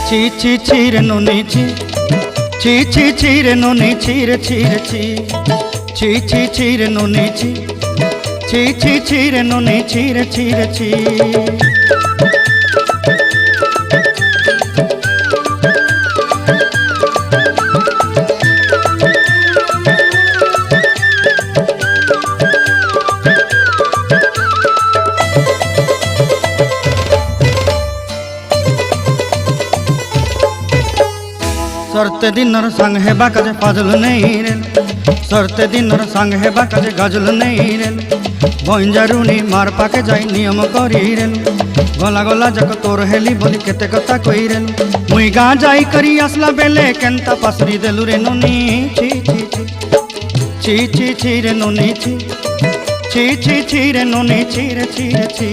ছি ছি ছি রে নুনি ছি, ছি ছি ছি রে নুনি ছি রে ছি রে ছি, ছি ছি ছি রে নুনি ছি, ছি ছি ছি রে নুনি ছি রে ছি রে ছি। सरते दिनर संग हेबा काजे फाजल नहीं रेल, सरते दिनर संग हेबा काजे गजल नहीं रेल, बंजारुनी मार पाके जाई नियम करी रेल, गला गला जक तोर हेली बोली केते कथा कई रेल, मुई गा जाई करी असला बेले केंता पासरी देलु रे नुनी छी छी छी, छी छी छी रे नुनी छी, छी छी छी रे नुनी छी रे छी रे छी।